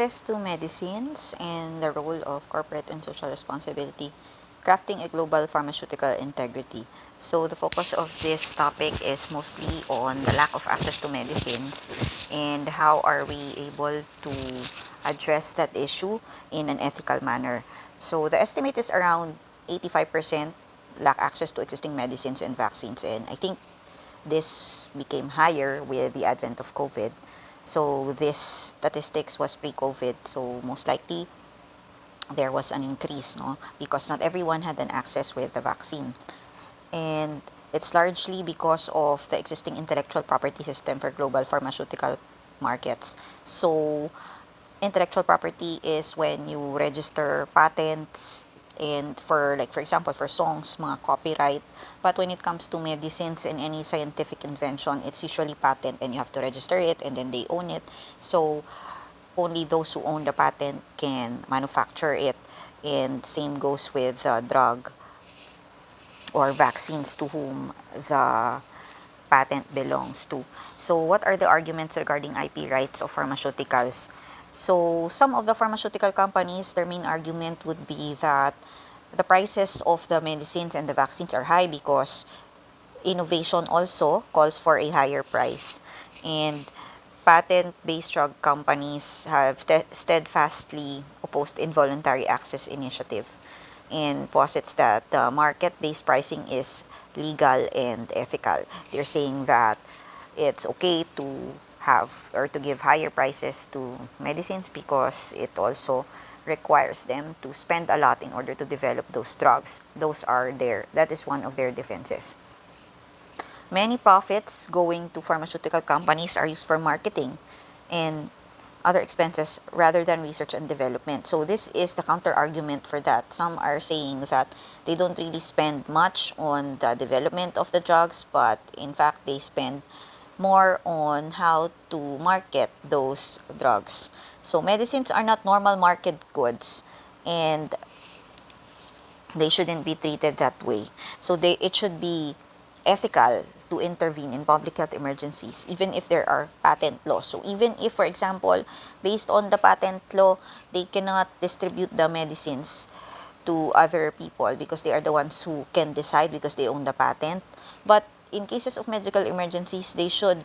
access to medicines and the role of corporate and social responsibility, crafting a global pharmaceutical integrity. So the focus of this topic is mostly on the lack of access to medicines and how are we able to address that issue in an ethical manner. So the estimate is around 85% lack access to existing medicines and vaccines, and I think this became higher with the advent of COVID. So this statistics was pre-COVID, so most likely there was an increase, no, because not everyone had an access with the vaccine, and it's largely because of the existing intellectual property system for global pharmaceutical markets. So intellectual property is when you register patents and for example for songs, mga copyright. But when it comes to medicines and any scientific invention, it's usually patent and you have to register it and then they own it. So only those who own the patent can manufacture it, and same goes with drug or vaccines to whom the patent belongs to. So what are the arguments regarding IP rights of pharmaceuticals? So some of the pharmaceutical companies, their main argument would be that the prices of the medicines and the vaccines are high because innovation also calls for a higher price. And patent-based drug companies have steadfastly opposed involuntary access initiative and posits that the market-based pricing is legal and ethical. They're saying that it's okay to have or to give higher prices to medicines because it also requires them to spend a lot in order to develop those drugs. That is one of their defenses. Many profits going to pharmaceutical companies are used for marketing and other expenses rather than research and development. So this is the counter argument for that. Some are saying that they don't really spend much on the development of the drugs, but in fact they spend more on how to market those drugs. So medicines are not normal market goods and they shouldn't be treated that way. So it should be ethical to intervene in public health emergencies, even if there are patent laws. So even if, for example, based on the patent law, they cannot distribute the medicines to other people because they are the ones who can decide because they own the patent. But in cases of medical emergencies, they should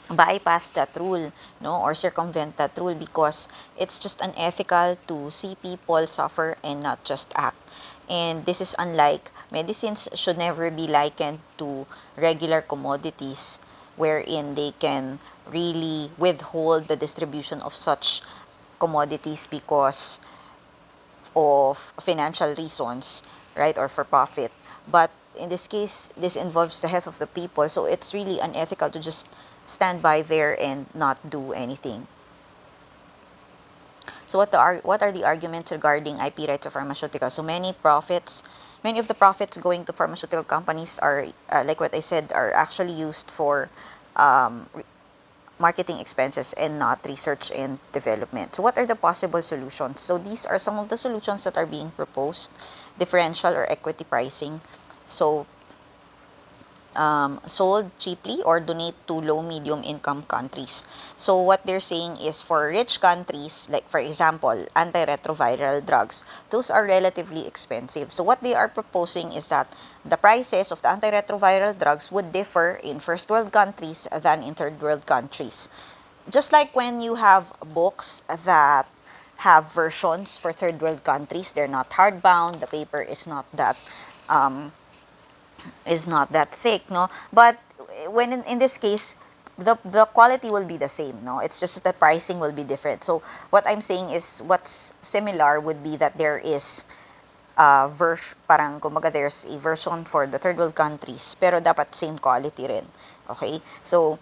bypass that rule, no, or circumvent that rule because it's just unethical to see people suffer and not just act. And this is unlike medicines should never be likened to regular commodities wherein they can really withhold the distribution of such commodities because of financial reasons, right, or for profit. But in this case, this involves the health of the people, so it's really unethical to just stand by there and not do anything. So what are the arguments regarding IP rights of pharmaceuticals? So many of the profits going to pharmaceutical companies are, like what I said, are actually used for marketing expenses and not research and development. So what are the possible solutions? So these are some of the solutions that are being proposed: differential or equity pricing. So sold cheaply or donate to low medium income countries. So what they're saying is for rich countries, like for example antiretroviral drugs, those are relatively expensive. So what they are proposing is that the prices of the antiretroviral drugs would differ in first world countries than in third world countries. Just like when you have books that have versions for third world countries, they're not hardbound, the paper is not that thick, no, but when in this case the quality will be the same, no, it's just that the pricing will be different. So what I'm saying is what's similar would be that there is parang kumbaga there's a version for the third world countries pero dapat same quality rin, okay? So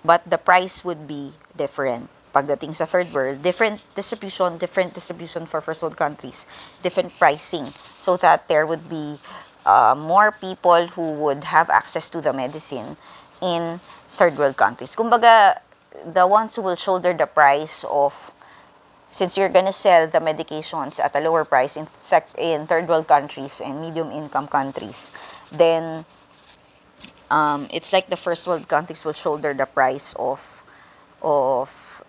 but the price would be different pagdating sa third world, different distribution for first world countries, different pricing, so that there would be more people who would have access to the medicine in third world countries. Kumbaga, the ones who will shoulder the price of, since you're gonna sell the medications at a lower price in third world countries and medium income countries, then it's like the first world countries will shoulder the price of of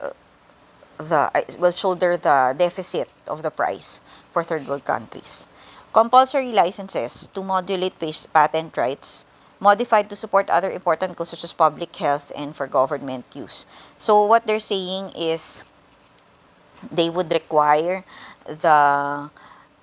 will shoulder the deficit of the price for third world countries. Compulsory licenses to modulate patent rights, modified to support other important goals such as public health and for government use. So what they're saying is they would require the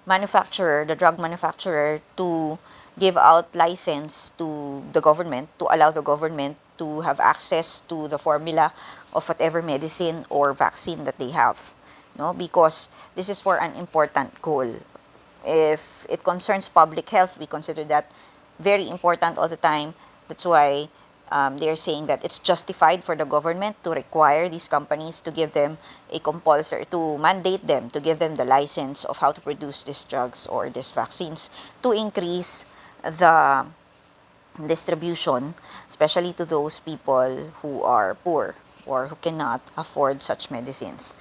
the drug manufacturer, to give out license to the government, to allow the government to have access to the formula of whatever medicine or vaccine that they have. No, because this is for an important goal. If it concerns public health, we consider that very important all the time. That's why they're saying that it's justified for the government to require these companies to give them a compulsory, to mandate them to give them the license of how to produce these drugs or these vaccines, to increase the distribution, especially to those people who are poor or who cannot afford such medicines.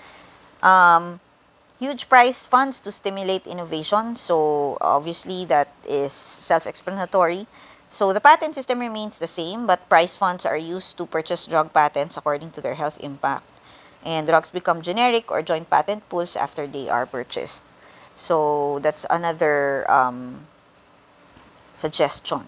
Huge prize funds to stimulate innovation. So obviously that is self-explanatory. So the patent system remains the same, but prize funds are used to purchase drug patents according to their health impact. And drugs become generic or joint patent pools after they are purchased. So that's another suggestion.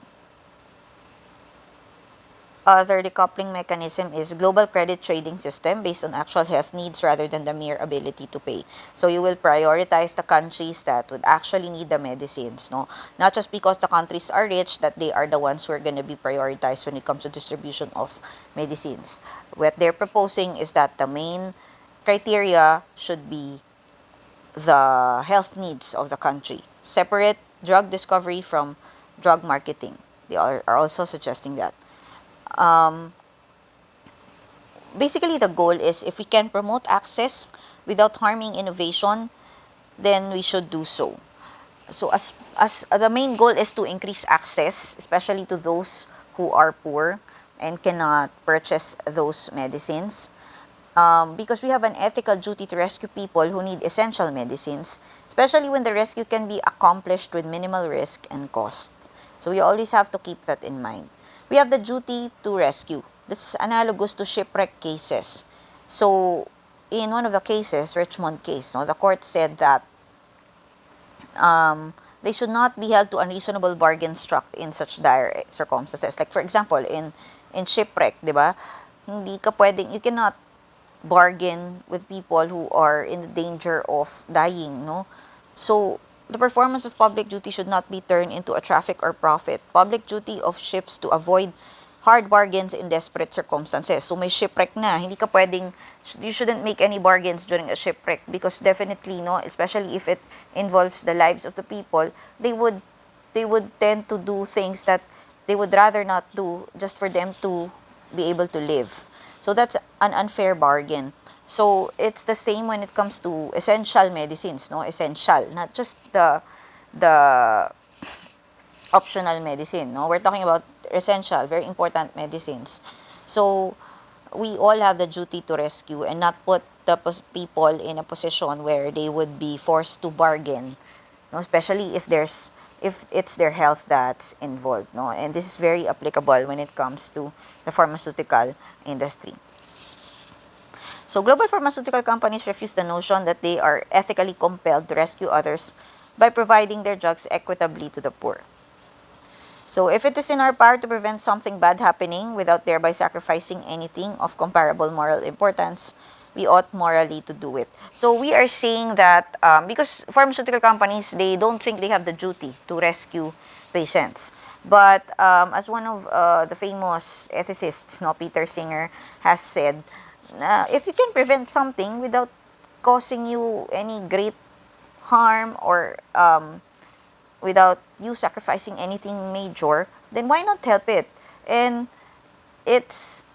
Other decoupling mechanism is global credit trading system based on actual health needs rather than the mere ability to pay. So you will prioritize the countries that would actually need the medicines, no? Not just because the countries are rich that they are the ones who are going to be prioritized when it comes to distribution of medicines. What they're proposing is that the main criteria should be the health needs of the country. Separate drug discovery from drug marketing. They are also suggesting that. Basically, the goal is if we can promote access without harming innovation, then we should do so. So as the main goal is to increase access, especially to those who are poor and cannot purchase those medicines. Because we have an ethical duty to rescue people who need essential medicines, especially when the rescue can be accomplished with minimal risk and cost. So we always have to keep that in mind. We have the duty to rescue. This is analogous to shipwreck cases. So, in one of the cases, Richmond case, no, the court said that they should not be held to unreasonable bargains struck in such dire circumstances. Like for example, in shipwreck, di ba? You cannot bargain with people who are in the danger of dying, no? So, the performance of public duty should not be turned into a traffic or profit. Public duty of ships to avoid hard bargains in desperate circumstances. So may shipwreck na, you shouldn't make any bargains during a shipwreck because definitely, no, especially if it involves the lives of the people, they would tend to do things that they would rather not do just for them to be able to live. So that's an unfair bargain. So it's the same when it comes to essential medicines, no? Essential, not just the optional medicine, no? We're talking about essential, very important medicines. So we all have the duty to rescue and not put the people in a position where they would be forced to bargain, no? Especially if it's their health that's involved, no? And this is very applicable when it comes to the pharmaceutical industry. So global pharmaceutical companies refuse the notion that they are ethically compelled to rescue others by providing their drugs equitably to the poor. So if it is in our power to prevent something bad happening without thereby sacrificing anything of comparable moral importance, we ought morally to do it. So we are saying that because pharmaceutical companies, they don't think they have the duty to rescue patients. But as one of the famous ethicists, no, Peter Singer, has said, if you can prevent something without causing you any great harm or without you sacrificing anything major, then why not help it? And it's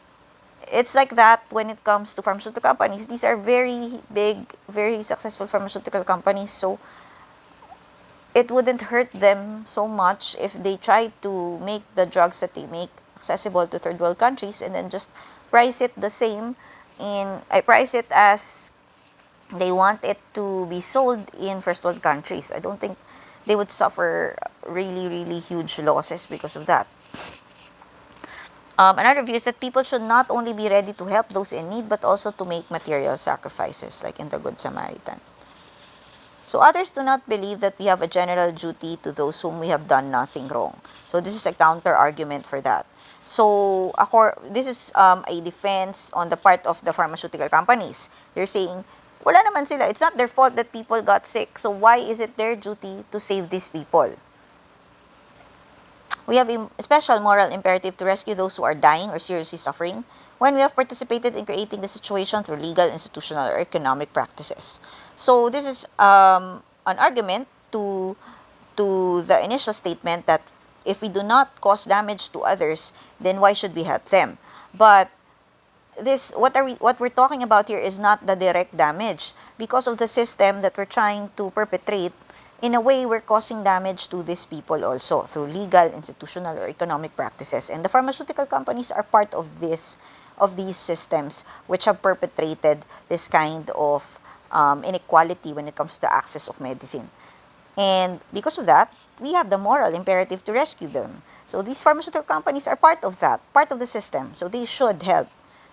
like that when it comes to pharmaceutical companies. These are very big, very successful pharmaceutical companies. So it wouldn't hurt them so much if they try to make the drugs that they make accessible to third world countries and then just price it the same. I price it as they want it to be sold in first world countries. I don't think they would suffer really, really huge losses because of that. Another view is that people should not only be ready to help those in need, but also to make material sacrifices, like in the Good Samaritan. So others do not believe that we have a general duty to those whom we have done nothing wrong. So this is a counter argument for that. So this is a defense on the part of the pharmaceutical companies. They're saying, wala naman sila. It's not their fault that people got sick. So why is it their duty to save these people? We have a special moral imperative to rescue those who are dying or seriously suffering when we have participated in creating the situation through legal, institutional, or economic practices. So this is an argument to the initial statement that if we do not cause damage to others, then why should we help them? But what we're talking about here is not the direct damage. Because of the system that we're trying to perpetrate, in a way, we're causing damage to these people also through legal, institutional, or economic practices. And the pharmaceutical companies are part of these systems which have perpetrated this kind of inequality when it comes to access of medicine. And because of that, we have the moral imperative to rescue them. So these pharmaceutical companies are part of that, part of the system. So they should help.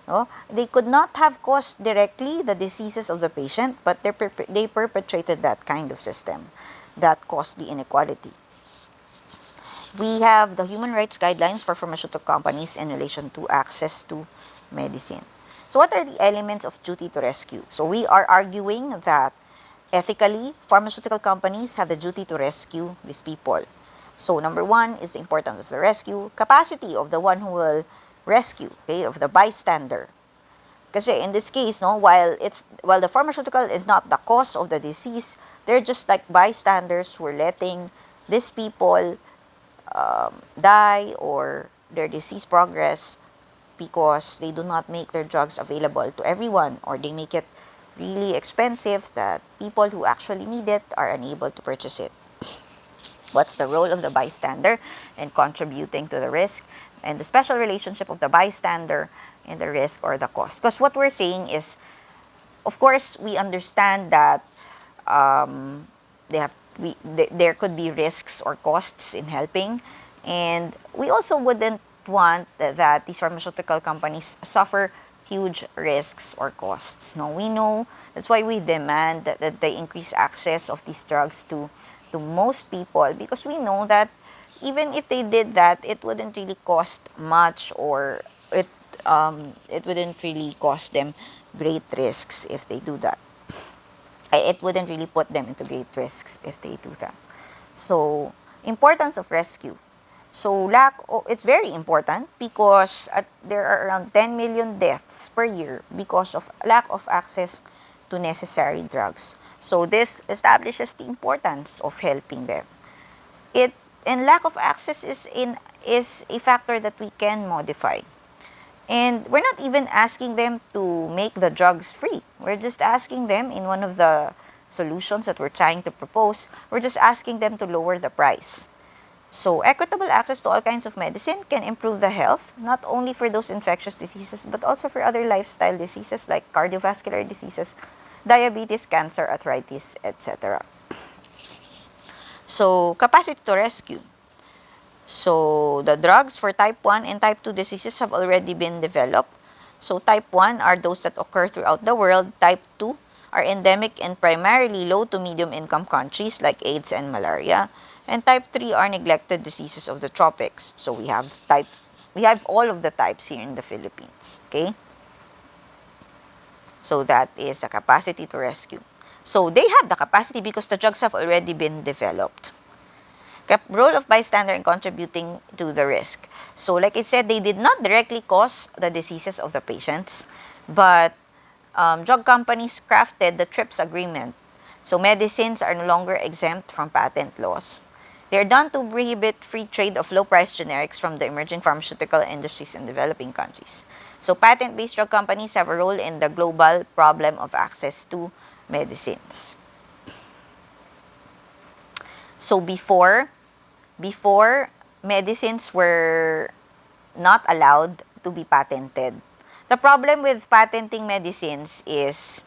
No? They could not have caused directly the diseases of the patient, but they perpetrated that kind of system that caused the inequality. We have the human rights guidelines for pharmaceutical companies in relation to access to medicine. So what are the elements of duty to rescue? So we are arguing that ethically, pharmaceutical companies have the duty to rescue these people. So number one is the importance of the rescue, capacity of the one who will rescue, okay, of the bystander. Kasi in this case, no, while the pharmaceutical is not the cause of the disease, they're just like bystanders who are letting these people die or their disease progress because they do not make their drugs available to everyone, or they make it really expensive that people who actually need it are unable to purchase it. What's the role of the bystander in contributing to the risk, and the special relationship of the bystander in the risk or the cost? Because what we're saying is, of course, we understand that there could be risks or costs in helping, and we also wouldn't want that these pharmaceutical companies suffer huge risks or costs. No, we know that's why we demand that they increase access of these drugs to most people, because we know that even if they did that, it wouldn't really cost much, or it wouldn't really cause them great risks if they do that. It wouldn't really put them into great risks if they do that. So, importance of rescue. So, it's very important because there are around 10 million deaths per year because of lack of access to necessary drugs. So, this establishes the importance of helping them. And lack of access is a factor that we can modify. And we're not even asking them to make the drugs free. We're just asking them, in one of the solutions that we're trying to propose, we're just asking them to lower the price. So equitable access to all kinds of medicine can improve the health, not only for those infectious diseases, but also for other lifestyle diseases like cardiovascular diseases, diabetes, cancer, arthritis, etc. So, capacity to rescue. So, the drugs for type 1 and type 2 diseases have already been developed. So, type 1 are those that occur throughout the world. Type 2 are endemic in primarily low to medium income countries like AIDS and malaria. And type 3 are neglected diseases of the tropics. So, we have all of the types here in the Philippines. Okay? So, that is a capacity to rescue. So, they have the capacity because the drugs have already been developed. Role of bystander in contributing to the risk. So, like I said, they did not directly cause the diseases of the patients, but drug companies crafted the TRIPS agreement. So, medicines are no longer exempt from patent laws. They are done to prohibit free trade of low-price generics from the emerging pharmaceutical industries in developing countries. So, patent-based drug companies have a role in the global problem of access to medicines. So before medicines were not allowed to be patented. The problem with patenting medicines is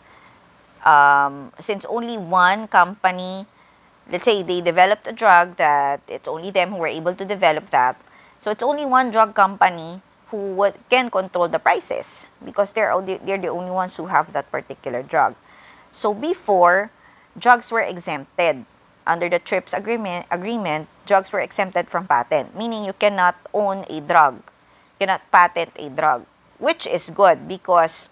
since only one company, let's say they developed a drug that it's only them who were able to develop that. So it's only one drug company can control the prices because they're the only ones who have that particular drug. So before, drugs were exempted. Under the TRIPS agreement, drugs were exempted from patent, meaning you cannot own a drug, cannot patent a drug, which is good because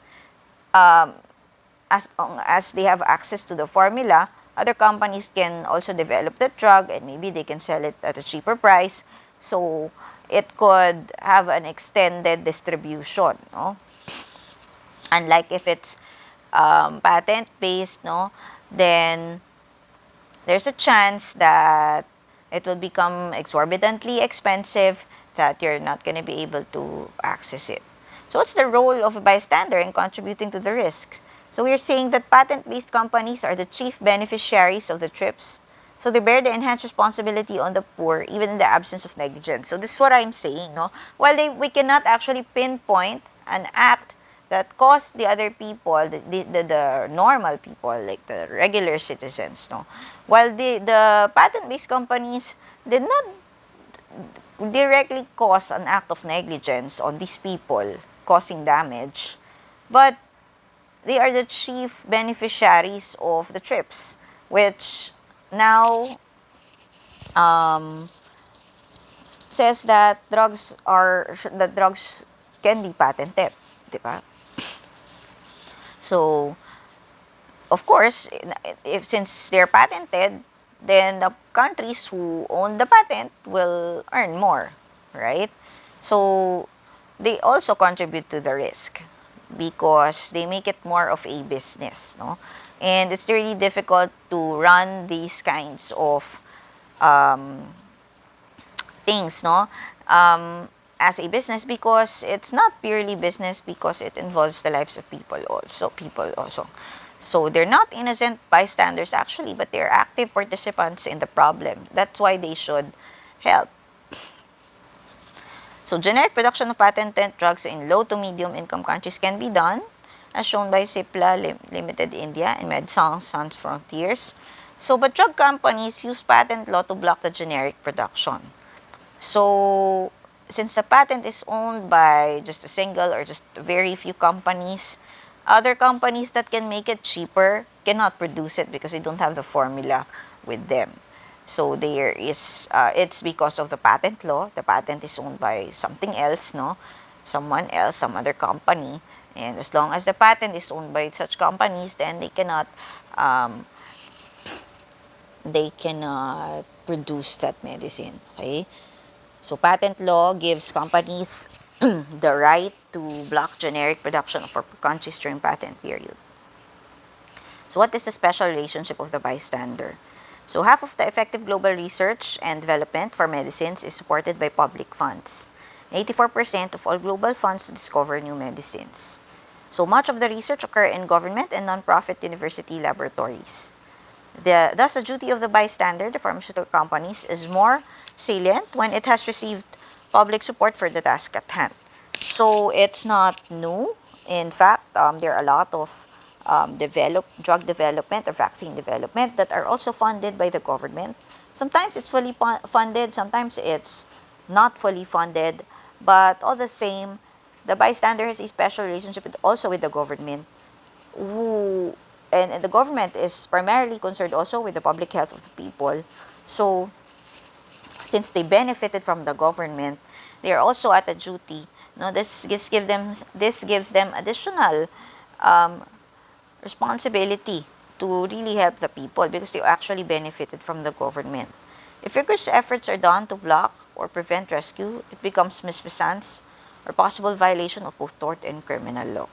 as long as they have access to the formula, other companies can also develop the drug and maybe they can sell it at a cheaper price. So it could have an extended distribution, no? Unlike if it's patent-based, no, then there's a chance that it will become exorbitantly expensive, that you're not going to be able to access it. So what's the role of a bystander in contributing to the risks? So we're saying that patent-based companies are the chief beneficiaries of the TRIPS. So they bear the enhanced responsibility on the poor, even in the absence of negligence. So this is what I'm saying, no? While we cannot actually pinpoint an act that caused the other people, the normal people, like the regular citizens, no? While the patent-based companies did not directly cause an act of negligence on these people, causing damage, but they are the chief beneficiaries of the TRIPS, which now says that drugs can be patented, di ba? So, of course, if since they're patented, then the countries who own the patent will earn more, right? So, they also contribute to the risk because they make it more of a business, no? And it's really difficult to run these kinds of things, no? As a business, because it's not purely business, because it involves the lives of people also. So they're not innocent bystanders actually, but they're active participants in the problem. That's why they should help. So generic production of patented drugs in low to medium income countries can be done, as shown by Cipla Limited India and Médecins Sans Frontières. So, but drug companies use patent law to block the generic production. So, since the patent is owned by just a single or just very few companies, other companies that can make it cheaper cannot produce it because they don't have the formula with them. So there is, it's because of the patent law. The patent is owned by something else, no? Someone else, some other company. And as long as the patent is owned by such companies, then they cannot produce that medicine, okay? So patent law gives companies the right to block generic production for countries during patent period. So what is the special relationship of the bystander? So half of the effective global research and development for medicines is supported by public funds. 84% of all global funds to discover new medicines. So much of the research occur in government and non-profit university laboratories. Thus, the duty of the bystander, the pharmaceutical companies, is more salient when it has received public support for the task at hand. So it's not new. In fact, there are a lot of drug development or vaccine development that are also funded by the government. Sometimes it's fully funded, sometimes it's not fully funded, but all the same, the bystander has a special relationship also with the government, and the government is primarily concerned also with the public health of the people. So, since they benefited from the government, they are also at a duty. No, this gives them additional responsibility to really help the people because they actually benefited from the government. If rigorous efforts are done to block or prevent rescue, it becomes misfeasance or possible violation of both tort and criminal law.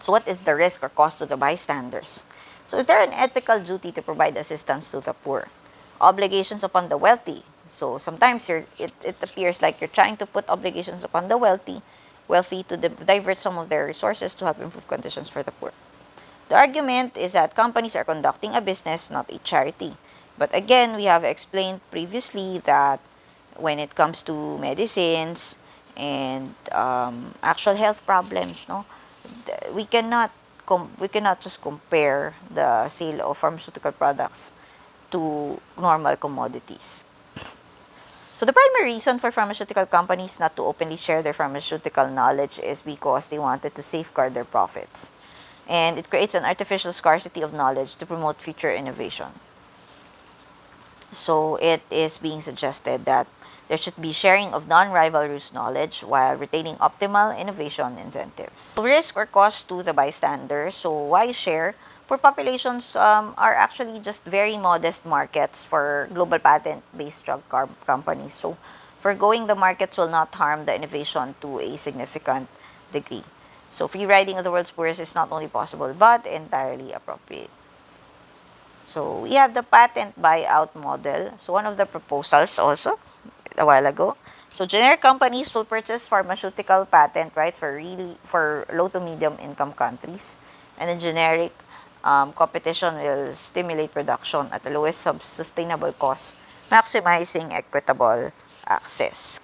So what is the risk or cost to the bystanders? So is there an ethical duty to provide assistance to the poor? Obligations upon the wealthy. So sometimes it appears like you're trying to put obligations upon the wealthy to divert some of their resources to help improve conditions for the poor. The argument is that companies are conducting a business, not a charity. But again, we have explained previously that when it comes to medicines and actual health problems, no, we cannot just compare the sale of pharmaceutical products to normal commodities. So the primary reason for pharmaceutical companies not to openly share their pharmaceutical knowledge is because they wanted to safeguard their profits. And it creates an artificial scarcity of knowledge to promote future innovation. So it is being suggested that there should be sharing of non-rivalrous knowledge while retaining optimal innovation incentives. So risk or cost to the bystander. So why share? Poor populations are actually just very modest markets for global patent-based drug companies. So foregoing the markets will not harm the innovation to a significant degree. So free riding of the world's poorest is not only possible but entirely appropriate. So we have the patent buyout model. So one of the proposals also a while ago. So generic companies will purchase pharmaceutical patent rights for low to medium income countries, and then generic competition will stimulate production at the lowest sustainable cost, maximizing equitable access.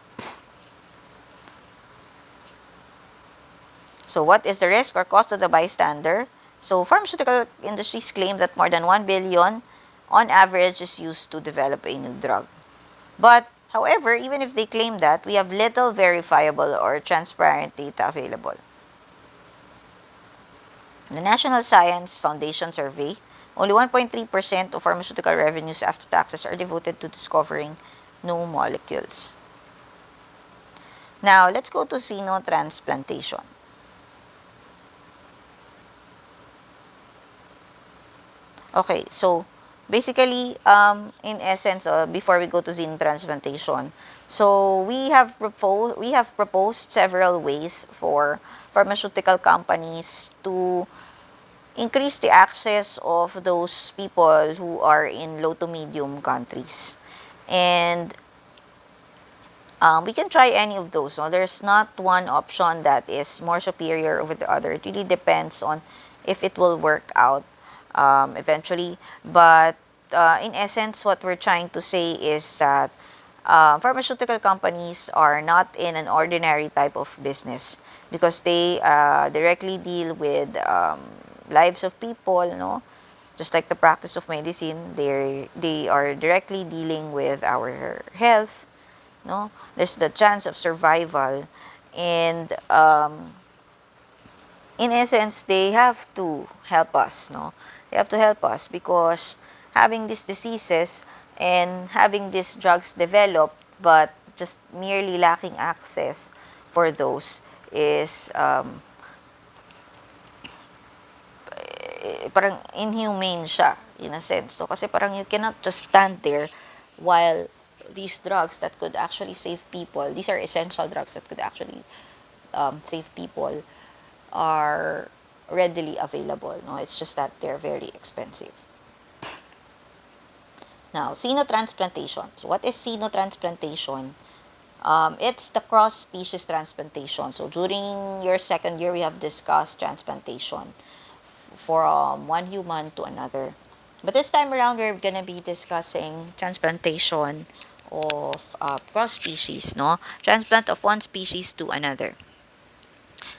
So what is the risk or cost to the bystander? So pharmaceutical industries claim that more than 1 billion on average is used to develop a new drug. But however, even if they claim that, we have little verifiable or transparent data available. The National Science Foundation survey, only 1.3% of pharmaceutical revenues after taxes are devoted to discovering new molecules. Now, let's go to xenotransplantation. Okay, so basically, in essence, before we go to xenotransplantation, so we have proposed several ways for pharmaceutical companies to increase the access of those people who are in low to medium countries, and we can try any of those. No? There's not one option that is more superior over the other. It really depends on if it will work out eventually. But in essence, what we're trying to say is that pharmaceutical companies are not in an ordinary type of business because they directly deal with lives of people, no? Just like the practice of medicine, they are directly dealing with our health, no? There's the chance of survival, and in essence, they have to help us, no? They have to help us because having these diseases and having these drugs developed but just merely lacking access for those is parang inhumane siya in a sense. So, kasi parang you cannot just stand there while these drugs that could actually save people, these are essential drugs that could actually save people, are readily available. No, it's just that they're very expensive. Now, xenotransplantation. So, what is xenotransplantation? It's the cross-species transplantation. So, during your second year, we have discussed transplantation from one human to another. But this time around, we're going to be discussing transplantation of cross-species, no? Transplant of one species to another.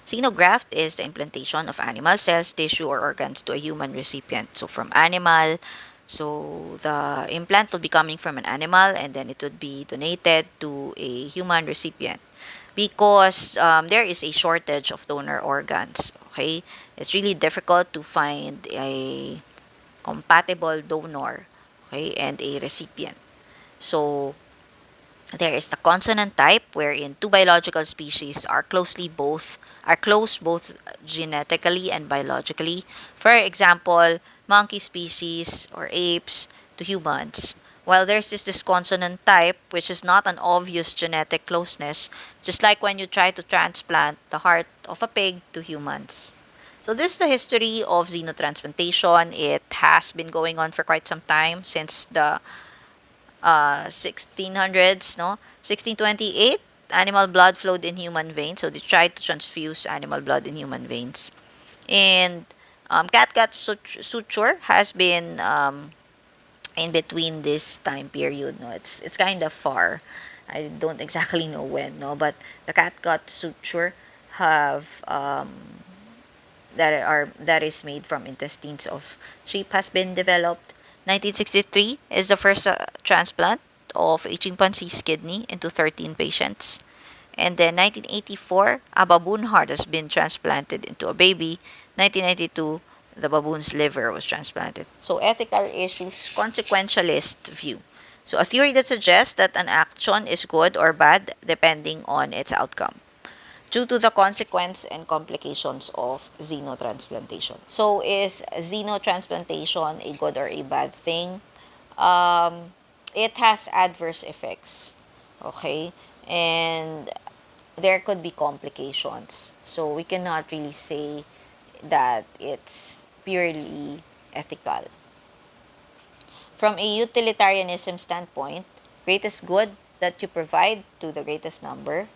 Xenograft is the implantation of animal cells, tissue, or organs to a human recipient. So from animal, so the implant will be coming from an animal and then it would be donated to a human recipient because there is a shortage of donor organs. Okay, it's really difficult to find a compatible donor, okay, and a recipient. So there is the consonant type wherein two biological species are close both genetically and biologically. For example, monkey species or apes to humans. While there's this consonant type, which is not an obvious genetic closeness, just like when you try to transplant the heart of a pig to humans. So this is the history of xenotransplantation. It has been going on for quite some time since the 1600s, no? 1628, animal blood flowed in human veins, so they tried to transfuse animal blood in human veins. And catgut suture has been in between this time period, no? It's kind of far. I don't exactly know when, no, but the catgut suture have that is made from intestines of sheep has been developed. 1963 is the first transplant of a chimpanzee's kidney into 13 patients. And then 1984, a baboon heart has been transplanted into a baby. 1992, the baboon's liver was transplanted. So ethical issues, consequentialist view. So a theory that suggests that an action is good or bad depending on its outcome due to the consequence and complications of xenotransplantation. So is xenotransplantation a good or a bad thing? It has adverse effects. Okay? And there could be complications. So we cannot really say that it's purely ethical. From a utilitarianism standpoint, greatest good that you provide to the greatest number.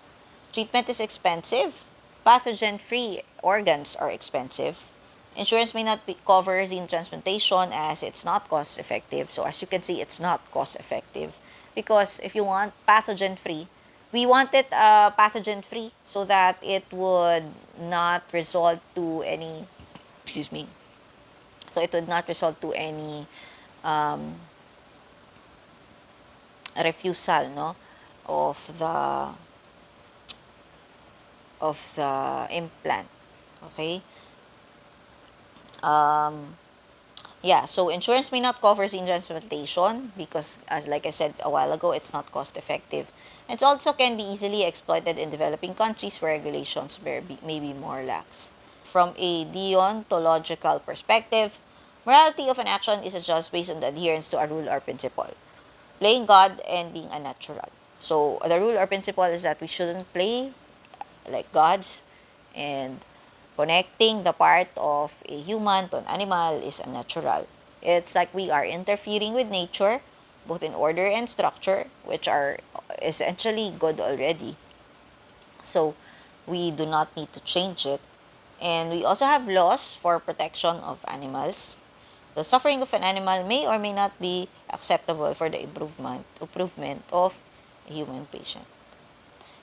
Treatment is expensive. Pathogen-free organs are expensive. Insurance may not cover xenotransplantation as it's not cost-effective. So as you can see, it's not cost-effective. Because if you want pathogen-free, we want it pathogen-free so that it would not result to any, excuse me, so it would not result to any refusal, no, of the implant. Okay. Yeah, so insurance may not cover xenotransplantation because, as like I said a while ago, it's not cost effective. It also can be easily exploited in developing countries where regulations may be more lax. From a deontological perspective, morality of an action is adjusted based on the adherence to a rule or principle. Playing God and being unnatural. So the rule or principle is that we shouldn't play like gods, and connecting the part of a human to an animal is unnatural. It's like we are interfering with nature, both in order and structure, which are essentially good already. So we do not need to change it. And we also have laws for protection of animals. The suffering of an animal may or may not be acceptable for the improvement of a human patient.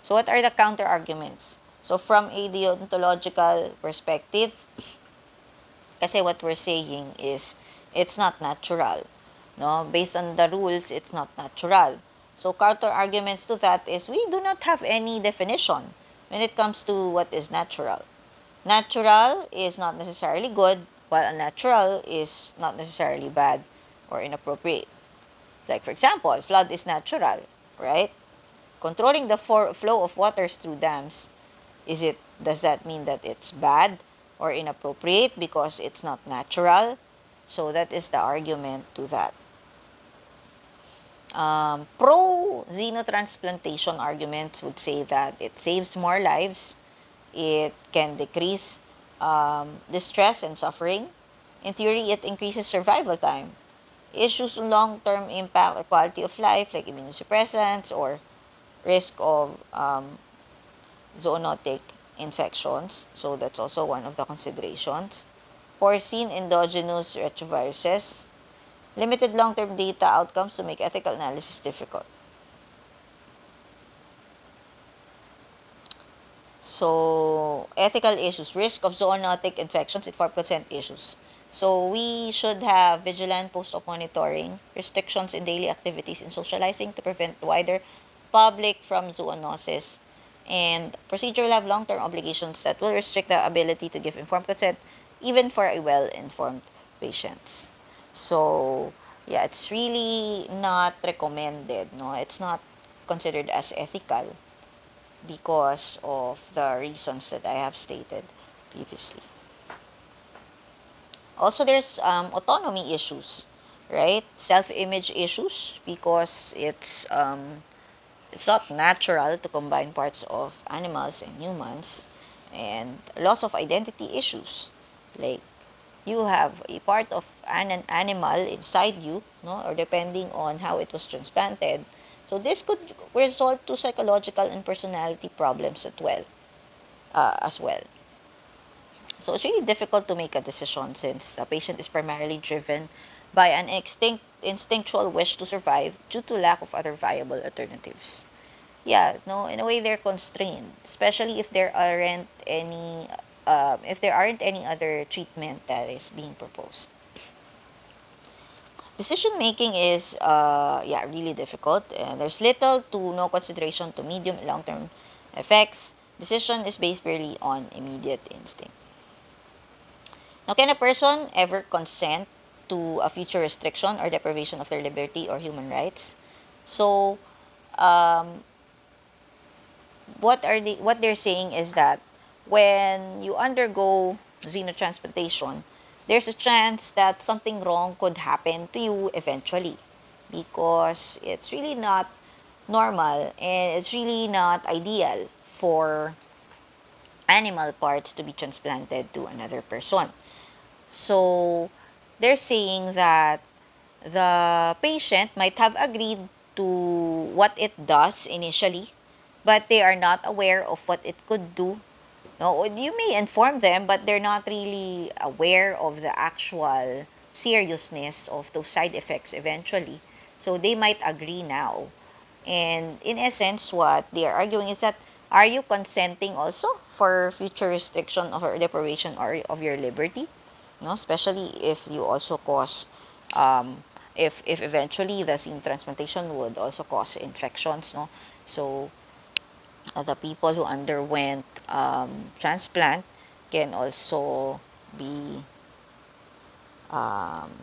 So what are the counter arguments? So from a deontological perspective, kasi what we're saying is it's not natural. No, based on the rules, it's not natural. So counter arguments to that is we do not have any definition when it comes to what is natural. Natural is not necessarily good, while unnatural is not necessarily bad or inappropriate. Like for example, flood is natural, right? Controlling the flow of waters through dams, does that mean that it's bad or inappropriate because it's not natural? So that is the argument to that. Pro xenotransplantation arguments would say that it saves more lives, it can decrease distress and suffering. In theory, it increases survival time. Issues of long-term impact or quality of life like immunosuppressants or risk of zoonotic infections. So that's also one of the considerations. Foreseen endogenous retroviruses. Limited long-term data outcomes to make ethical analysis difficult. So, ethical issues. Risk of zoonotic infections, it 4% issues. So, we should have vigilant post-op monitoring, restrictions in daily activities, and socializing to prevent wider public from zoonosis. And procedure will have long-term obligations that will restrict the ability to give informed consent even for a well-informed patients. So, yeah, it's really not recommended, no? It's not considered as ethical because of the reasons that I have stated previously. Also, there's autonomy issues, right? Self-image issues because it's not natural to combine parts of animals and humans, and loss of identity issues, like you have a part of an animal inside you, no, or depending on how it was transplanted. So this could result to psychological and personality problems as well. So it's really difficult to make a decision since a patient is primarily driven by an instinctual wish to survive due to lack of other viable alternatives. Yeah, no, in a way they're constrained, especially if there aren't any other treatment that is being proposed. Decision making is really difficult, and there's little to no consideration to medium and long-term effects. Decision is based purely on immediate instinct. Now, can a person ever consent to a future restriction or deprivation of their liberty or human rights? So, um, what they're saying is that when you undergo xenotransplantation, there's a chance that something wrong could happen to you eventually, because it's really not normal and it's really not ideal for animal parts to be transplanted to another person. So they're saying that the patient might have agreed to what it does initially, but they are not aware of what it could do. No, you may inform them, but they're not really aware of the actual seriousness of those side effects eventually. So they might agree now. And in essence, what they are arguing is that, are you consenting also for future restriction or deprivation or of your liberty? No, especially if you also cause if eventually the gene transplantation would also cause infections, no? So the people who underwent transplant can also be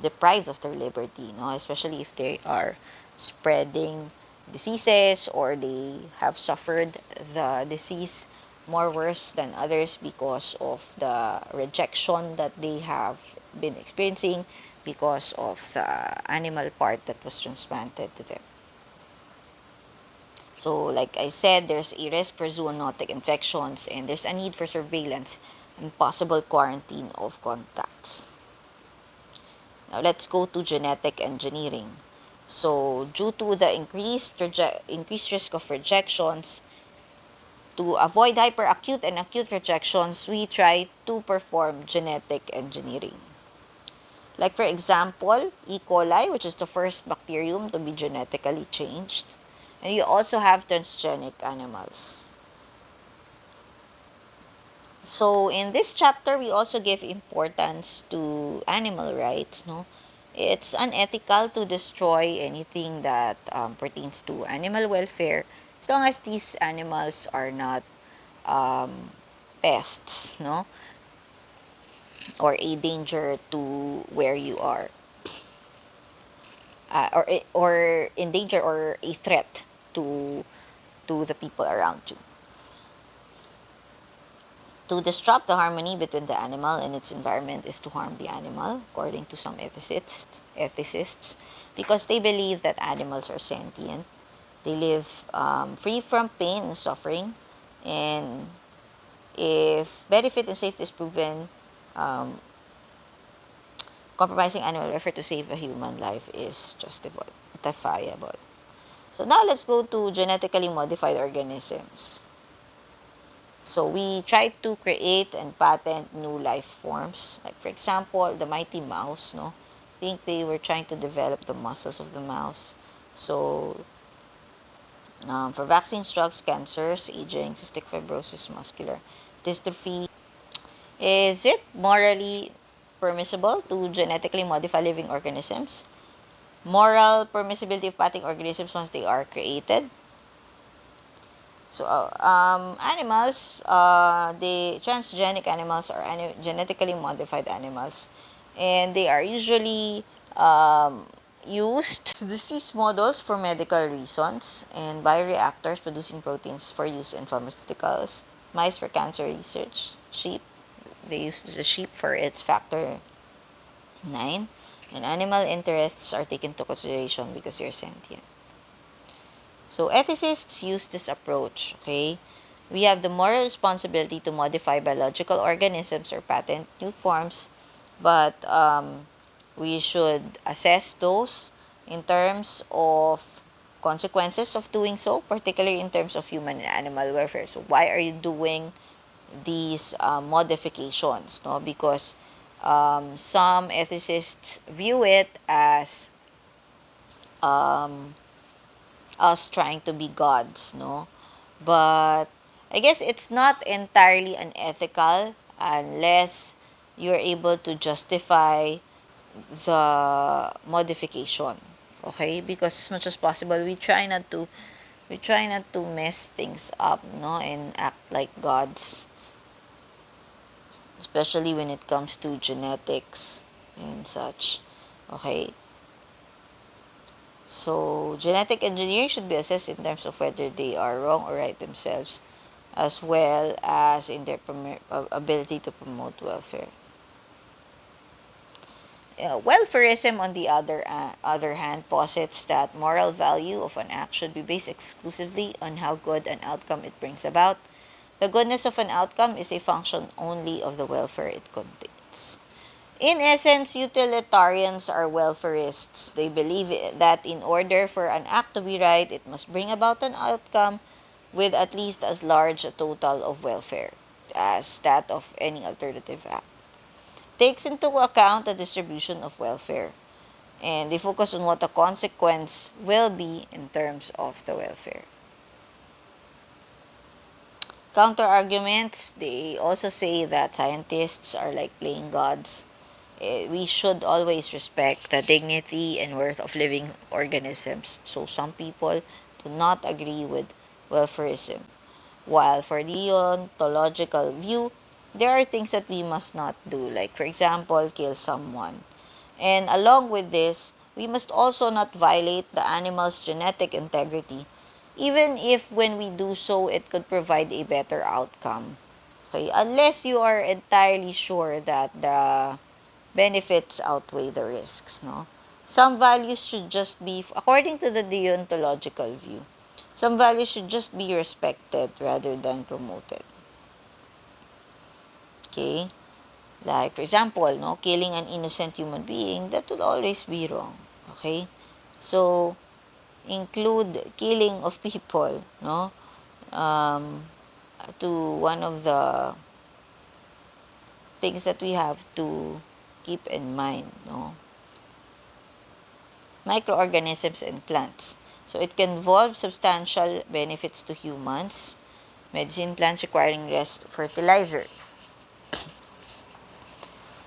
deprived of their liberty, no? Especially if they are spreading diseases or they have suffered the disease more worse than others because of the rejection that they have been experiencing because of the animal part that was transplanted to them. So, like I said, there's a risk for zoonotic infections and there's a need for surveillance and possible quarantine of contacts. Now, let's go to genetic engineering. So, due to the increased risk of rejections, to avoid hyperacute and acute rejections, we try to perform genetic engineering. Like, for example, E. coli, which is the first bacterium to be genetically changed. And you also have transgenic animals. So in this chapter, we also give importance to animal rights. No, it's unethical to destroy anything that pertains to animal welfare, as long as these animals are not pests, no, or a danger to where you are, or in danger or a threat to the people around you. To disrupt the harmony between the animal and its environment is to harm the animal, according to some ethicists, because they believe that animals are sentient. They live free from pain and suffering, and if benefit and safety is proven, um, compromising animal welfare to save a human life is justifiable. So now let's go to genetically modified organisms. So we try to create and patent new life forms. Like for example, the mighty mouse, no? I think they were trying to develop the muscles of the mouse. So for vaccines, drugs, cancers, aging, cystic fibrosis, muscular dystrophy, is it morally permissible to genetically modify living organisms? Moral permissibility of patenting organisms once they are created. So, animals, the transgenic animals are genetically modified animals, and they are usually used to disease models for medical reasons, and bioreactors producing proteins for use in pharmaceuticals, mice for cancer research, sheep, they use the sheep for its factor 9, and animal interests are taken into consideration because they're sentient. So ethicists use this approach, okay? We have the moral responsibility to modify biological organisms or patent new forms, but we should assess those in terms of consequences of doing so, particularly in terms of human and animal welfare. So why are you doing these modifications? No, because some ethicists view it as um, us trying to be gods, no? But I guess it's not entirely unethical unless you're able to justify the modification. Okay? Because as much as possible, we try not to mess things up, no, and act like gods, especially when it comes to genetics and such. Okay? So, genetic engineering should be assessed in terms of whether they are wrong or right themselves, as well as in their ability to promote welfare. Welfarism, on the other hand, posits that moral value of an act should be based exclusively on how good an outcome it brings about. The goodness of an outcome is a function only of the welfare it contains. In essence, utilitarians are welfarists. They believe that in order for an act to be right, it must bring about an outcome with at least as large a total of welfare as that of any alternative act. Takes into account the distribution of welfare, and they focus on what the consequence will be in terms of the welfare. Counter arguments, they also say that scientists are like playing gods. We should always respect the dignity and worth of living organisms. So some people do not agree with welfarism. While for the deontological view, there are things that we must not do, like for example, kill someone. And along with this, we must also not violate the animal's genetic integrity, even if when we do so, it could provide a better outcome. Okay, unless you are entirely sure that the benefits outweigh the risks, no? Some values should just be, according to the deontological view, some values should just be respected rather than promoted. Okay? Like, for example, no, killing an innocent human being, that would always be wrong. Okay? So, include killing of people, no, to one of the things that we have to keep in mind, no? Microorganisms and plants. So it can involve substantial benefits to humans. Medicine plants requiring less fertilizer.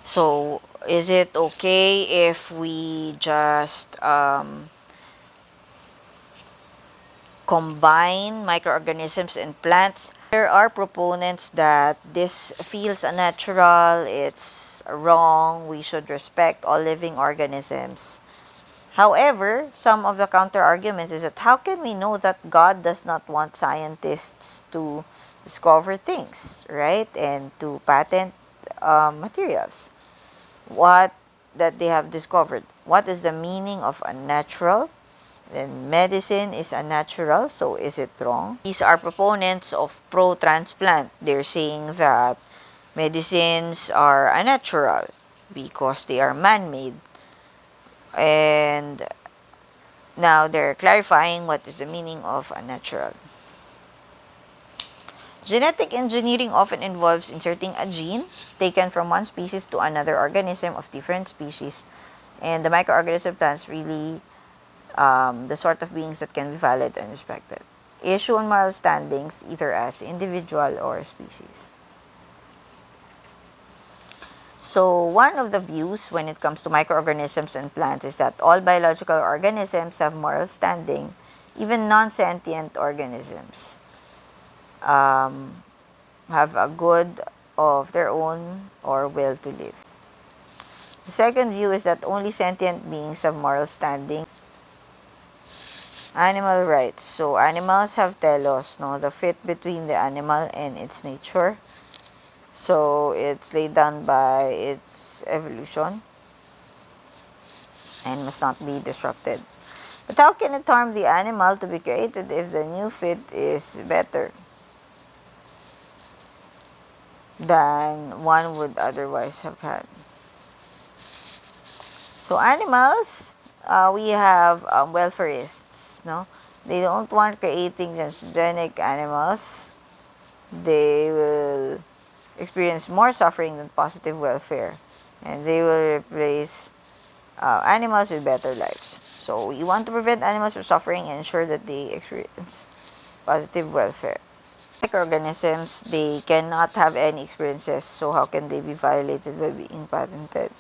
So is it okay if we just combine microorganisms and plants? There are proponents that this feels unnatural, it's wrong, we should respect all living organisms. However, some of the counter arguments is that how can we know that God does not want scientists to discover things, right? And to patent materials. What that they have discovered. What is the meaning of unnatural? Then medicine is unnatural, so is it wrong? These are proponents of pro-transplant. They're saying that medicines are unnatural because they are man-made. And now they're clarifying what is the meaning of unnatural. Genetic engineering often involves inserting a gene taken from one species to another organism of different species. And the microorganism plants really the sort of beings that can be valued and respected. Issue on moral standings either as individual or species. So one of the views when it comes to microorganisms and plants is that all biological organisms have moral standing, even non-sentient organisms have a good of their own or will to live. The second view is that only sentient beings have moral standing. Animal rights. So animals have telos, no, the fit between the animal and its nature. So it's laid down by its evolution and must not be disrupted. But how can it harm the animal to be created if the new fit is better than one would otherwise have had? So animals, we have welfarists, no? They don't want creating transgenic animals. They will experience more suffering than positive welfare, and they will replace animals with better lives. So we want to prevent animals from suffering and ensure that they experience positive welfare. Microorganisms, they cannot have any experiences, so how can they be violated by being patented?